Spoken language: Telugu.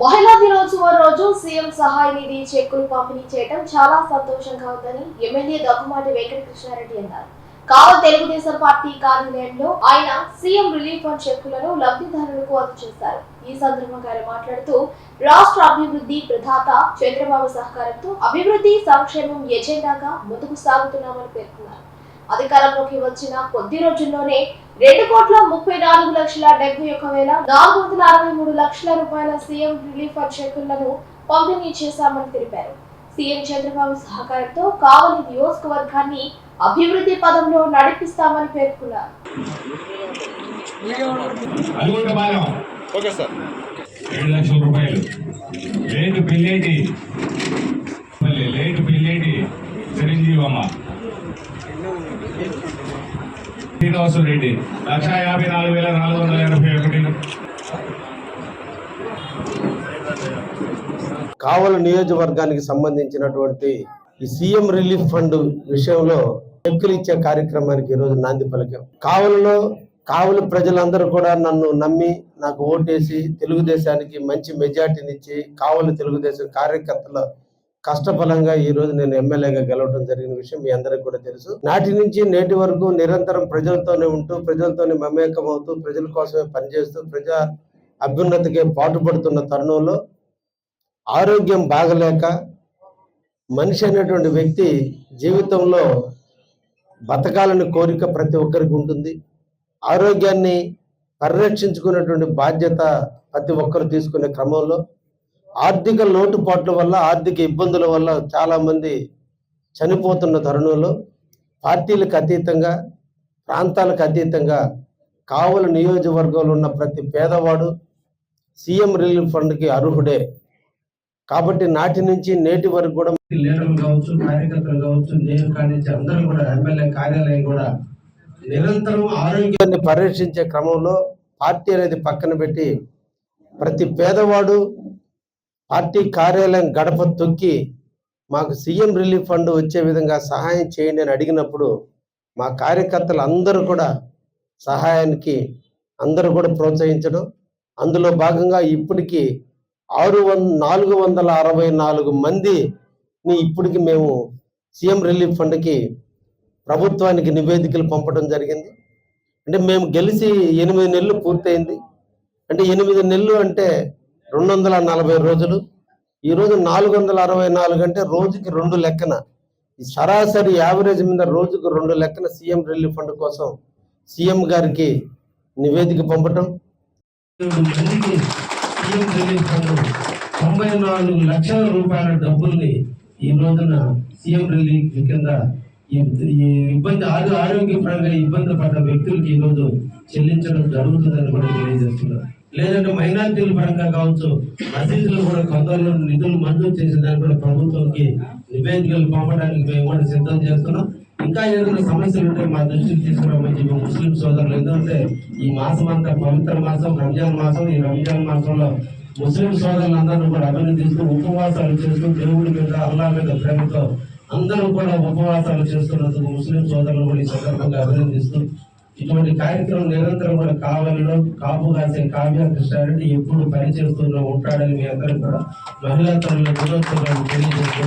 మహిళా దినోత్సవం రోజు సీఎం సహాయ నిధి చెక్కులు పంపిణీ చేయడం చాలా సంతోషంగా ఉందని ఎమ్మెల్యే దగ్గుమాటి వెంకటకృష్ణారెడ్డి అన్నారు. కావలి తెలుగుదేశం పార్టీ కార్యాలయంలో ఆయన సీఎం రిలీఫ్ ఫండ్ చెక్కులను లబ్ధిదారులకు అందజేశారు. ఈ సందర్భంగా ఆయన మాట్లాడుతూ రాష్ట్ర అభివృద్ధి ప్రదాత చంద్రబాబు సహకారంతో అభివృద్ధి సంక్షేమం ఎజెండాగా ముందుకు సాగుతున్నామని పేర్కొన్నారు. అధికారంలోకి వచ్చిన కొద్ది రోజుల్లోనే 2,34,71,463 రూపాయల సీఎం రిలీఫ్ ఫండ్ చెక్కులను పంపిణీ చేశామని తెలిపారు. సీఎం చంద్రబాబు సహకారంతో కావలి నియోజకవర్గాన్ని అభివృద్ధి పదంలో నడిపిస్తామని పేర్కొన్నారు. రెడ్డి 1,54,481. కావలి నియోజకవర్గానికి సంబంధించినటువంటి ఈ సీఎం రిలీఫ్ ఫండ్ విషయంలో చెక్కులు ఇచ్చే కార్యక్రమానికి ఈరోజు నాంది పలికాం. కావలి ప్రజలందరూ కూడా నన్ను నమ్మి నాకు ఓటేసి తెలుగుదేశానికి మంచి మెజార్టీనిచ్చి కావలి తెలుగుదేశం కార్యకర్తల కష్టఫలంగా ఈ రోజు నేను ఎమ్మెల్యేగా గెలవడం జరిగిన విషయం మీ అందరికీ కూడా తెలుసు. నాటి నుంచి నేటి వరకు నిరంతరం ప్రజలతోనే ఉంటూ ప్రజలతోనే మమేకం అవుతూ ప్రజల కోసమే పనిచేస్తూ ప్రజా అభ్యున్నతికి పాటుపడుతున్న తరుణంలో ఆరోగ్యం బాగలేక మనిషి అనేటువంటి వ్యక్తి జీవితంలో బతకాలని కోరిక ప్రతి ఒక్కరికి ఉంటుంది. ఆరోగ్యాన్ని పరిరక్షించుకునేటువంటి బాధ్యత ప్రతి ఒక్కరు తీసుకునే క్రమంలో ఆర్థిక లోటుపాట్ల వల్ల ఆర్థిక ఇబ్బందుల వల్ల చాలామంది చనిపోతున్న తరుణంలో పార్టీలకు అతీతంగా ప్రాంతాలకు అతీతంగా కావలి నియోజకవర్గంలో ఉన్న ప్రతి పేదవాడు సీఎం రిలీఫ్ ఫండ్కి అర్హుడే. కాబట్టి నాటి నుంచి నేటి వరకు కూడా లీడర్లు కావచ్చు, కార్యకర్తలు కావచ్చు, నేను కానీ అందరూ కూడా ఎమ్మెల్యే కార్యాలయం కూడా నిరంతరం ఆరోగ్యాన్ని పరిరక్షించే క్రమంలో పార్టీ అనేది పక్కన పెట్టి ప్రతి పేదవాడు పార్టీ కార్యాలయం గడప తొక్కి మాకు సీఎం రిలీఫ్ ఫండ్ వచ్చే విధంగా సహాయం చేయండి అని అడిగినప్పుడు మా కార్యకర్తలు అందరూ కూడా సహాయానికి అందరూ కూడా ప్రోత్సహించడం, అందులో భాగంగా ఇప్పటికీ 464 మందిని ఇప్పటికి మేము సీఎం రిలీఫ్ ఫండ్కి ప్రభుత్వానికి నివేదికలు పంపడం జరిగింది. అంటే మేము గెలిచి 8 నెలలు పూర్తయింది. అంటే 8 నెలలు అంటే 240 రోజులు. ఈరోజు 464 అంటే రోజుకి 2 లెక్కన, ఈ సరాసరి యావరేజ్ మీద రోజుకు 2 లెక్కన సీఎం రిలీఫ్ ఫండ్ కోసం సీఎం గారికి నివేదిక పంపటం. 94 లక్షల రూపాయల డబ్బుల్ని ఈ రోజున సీఎం రిలీఫ్ కింద ఇబ్బంది ఆరోగ్యపరంగా ఇబ్బంది పడ్డ వ్యక్తులకి ఈ రోజు చెల్లించడం జరుగుతుందని కూడా తెలియజేస్తున్నారు. లేదంటే మైనార్టీల పరంగా కావచ్చు, మసీదులు కూడా కొందరు నిధులు మంజూరు చేసిన దాన్ని కూడా ప్రభుత్వంకి నివేదికలు పంపడానికి మేము కూడా సిద్ధం చేస్తున్నాం. ఇంకా ఏదైనా సమస్యలు ఉంటే మా దృష్టికి తీసుకురామని చెప్పి ముస్లిం సోదరులు, ఎందుకంటే ఈ మాసం అంతా పవిత్ర మాసం, రంజాన్ మాసం. ఈ రంజాన్ మాసంలో ముస్లిం సోదరులందరూ కూడా అభినందిస్తూ ఉపవాసాలు చేస్తూ దేవుడి మీద అల్లా మీద ప్రేమతో అందరూ కూడా ఉపవాసాలు చేస్తున్నందుకు ముస్లిం సోదరులు కూడా ఈ సందర్భంగా అభినందిస్తూ ఇటువంటి కార్యక్రమం నిరంతరం కూడా కావలిలో కాపు కాసే కావ్య కృష్ణారెడ్డి ఎప్పుడు పనిచేస్తూ ఉంటాడని మీ అందరూ కూడా మహిళా తల్లుల దినోత్సవాన్ని తెలియజేస్తూ